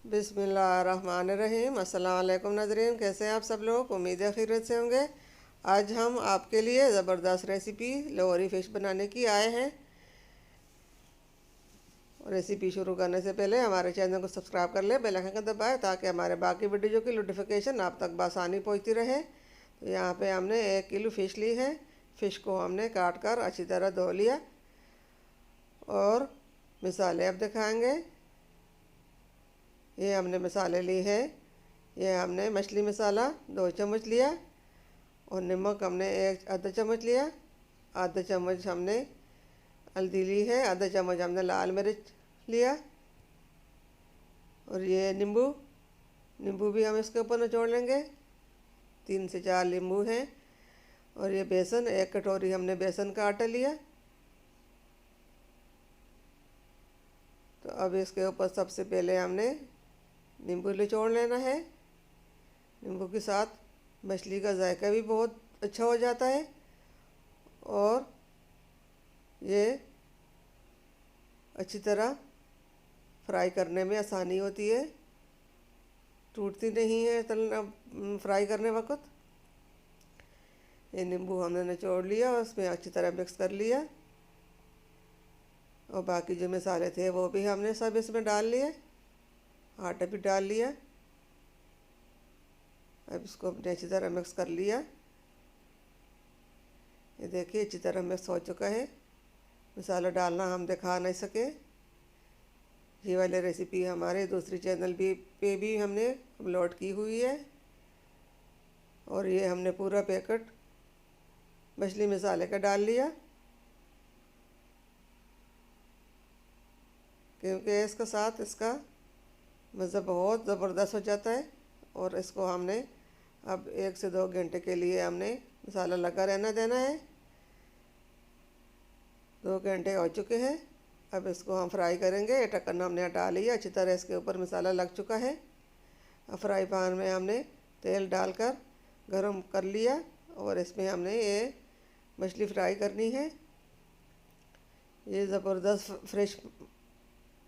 बिस्मिल्लाहिर्रहमानिर्रहीम। अस्सलाम वालेकुम नाज़रीन, कैसे हैं आप सब लोग। उम्मीद है खैरियत से होंगे। आज हम आपके लिए ज़बरदस्त रेसिपी लाहौरी फ़िश बनाने की आए हैं। रेसिपी शुरू करने से पहले हमारे चैनल को सब्सक्राइब कर लें, बेल आइकन का दबाएं ताकि हमारे बाकी वीडियो की नोटिफिकेशन आप तक बआसानी पहुंचती रहे। तो यहाँ पे हमने 1 किलो फ़िश ली है। फ़िश को हमने काट कर अच्छी तरह धो लिया और मिसाले अब दिखाएंगे। ये हमने मसाले लिए हैं। ये हमने मछली मसाला 2 चम्मच लिया और नमक हमने आधा चम्मच लिया। आधा चम्मच हमने हल्दी ली है। आधा चम्मच हमने लाल मिर्च लिया। और ये नींबू भी हम इसके ऊपर निचोड़ लेंगे। 3 से 4 नींबू हैं। और ये बेसन, 1 कटोरी हमने बेसन का आटा लिया। तो अब इसके ऊपर सबसे पहले हमने नींबू निचोड़ लेना है। नींबू के साथ मछली का जायका भी बहुत अच्छा हो जाता है और ये अच्छी तरह फ्राई करने में आसानी होती है, टूटती नहीं है तलना फ्राई करने वक्त। ये नींबू हमने निचोड़ लिया और उसमें अच्छी तरह मिक्स कर लिया और बाकी जो मसाले थे वो भी हमने सब इसमें डाल लिए। आटा भी डाल लिया। अब इसको हमने अच्छी तरह मिक्स कर लिया। ये देखिए अच्छी तरह मिक्स हो चुका है। मसाला डालना हम दिखा नहीं सके। ये वाली रेसिपी हमारे दूसरी चैनल पे भी हमने अपलोड की हुई है। और ये हमने पूरा पैकेट मछली मसाले का डाल लिया क्योंकि इसके साथ इसका मज़ा बहुत ज़बरदस्त हो जाता है। और इसको हमने अब 1 से 2 घंटे के लिए हमने मसाला लगा रहना देना है। 2 घंटे हो चुके हैं। अब इसको हम फ्राई करेंगे। ढक्कन हमने हटा लिया। अच्छी तरह इसके ऊपर मसाला लग चुका है। अब फ्राई पैन में हमने तेल डालकर गरम कर लिया और इसमें हमने ये मछली फ्राई करनी है। ये ज़बरदस्त फ्रेश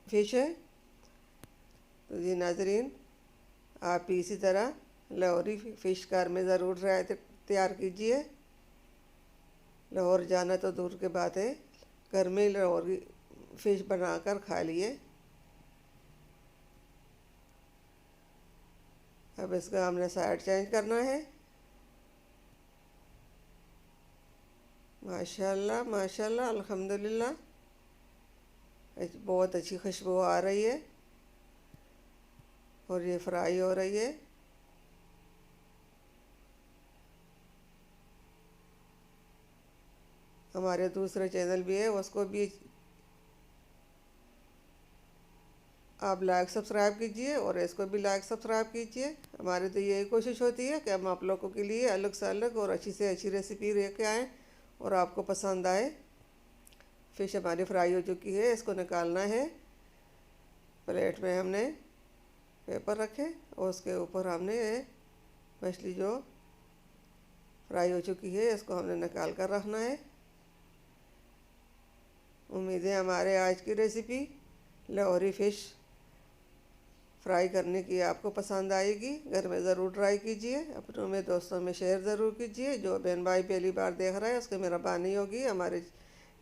फिश है। तो जी नाजरीन, आप भी इसी तरह लाहौरी फ़िश घर में ज़रूर तैयार कीजिए। लाहौर जाना तो दूर की बात है, घर में लाहौरी फ़िश बनाकर खा लिए। अब इसका हमने साइड चेंज करना है। माशाल्लाह माशाल्लाह अल्हम्दुलिल्लाह, बहुत अच्छी खुशबू आ रही है और ये फ्राई हो रही है। हमारे दूसरे चैनल भी है, उसको भी आप लाइक सब्सक्राइब कीजिए और इसको भी लाइक सब्सक्राइब कीजिए। हमारी तो यही कोशिश होती है कि हम आप लोगों के लिए अलग से अलग और अच्छी से अच्छी रेसिपी लेके आएँ और आपको पसंद आए। फ़िश हमारी फ्राई हो चुकी है। इसको निकालना है। प्लेट में हमने पेपर रखे और उसके ऊपर हमने ये मछली जो फ्राई हो चुकी है इसको हमने निकाल कर रखना है। उम्मीद है हमारे आज की रेसिपी लाहौरी फ़िश फ्राई करने की आपको पसंद आएगी। घर में ज़रूर ट्राई कीजिए। अपनों में दोस्तों में शेयर ज़रूर कीजिए। जो बहन भाई पहली बार देख रहा है उसकी मेहरबानी होगी हमारे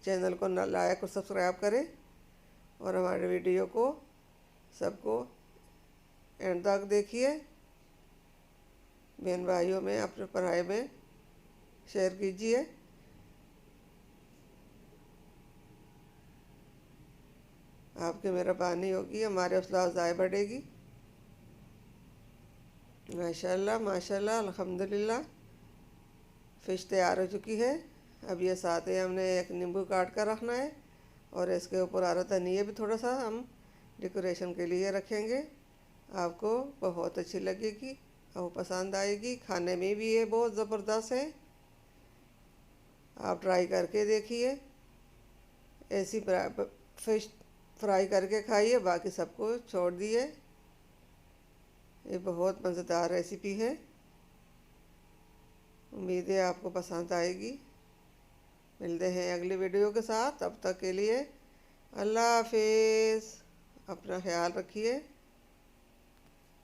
चैनल को लाइक और सब्सक्राइब करें और हमारे वीडियो को सबको एंड तक देखिए। बहन भाइयों में अपने पढ़ाई में शेयर कीजिए। आपकी मेहरबानी होगी, हमारे हौसला अफ़ज़ाई बढ़ेगी। माशाल्लाह माशाल्लाह अल्हम्दुलिल्लाह, फ़िश तैयार हो चुकी है। अब ये साथ ही हमने एक नींबू काट कर रखना है और इसके ऊपर हरा धनिया भी थोड़ा सा हम डेकोरेशन के लिए रखेंगे। आपको बहुत अच्छी लगेगी और पसंद आएगी। खाने में भी ये बहुत ज़बरदस्त है। आप ट्राई करके देखिए। ऐसी फ़िश फ्राई करके खाइए, बाकी सबको छोड़ दिए। ये बहुत मज़ेदार रेसिपी है। उम्मीद है आपको पसंद आएगी। मिलते हैं अगली वीडियो के साथ। तब तक के लिए अल्लाह हाफिज़। अपना ख्याल रखिए।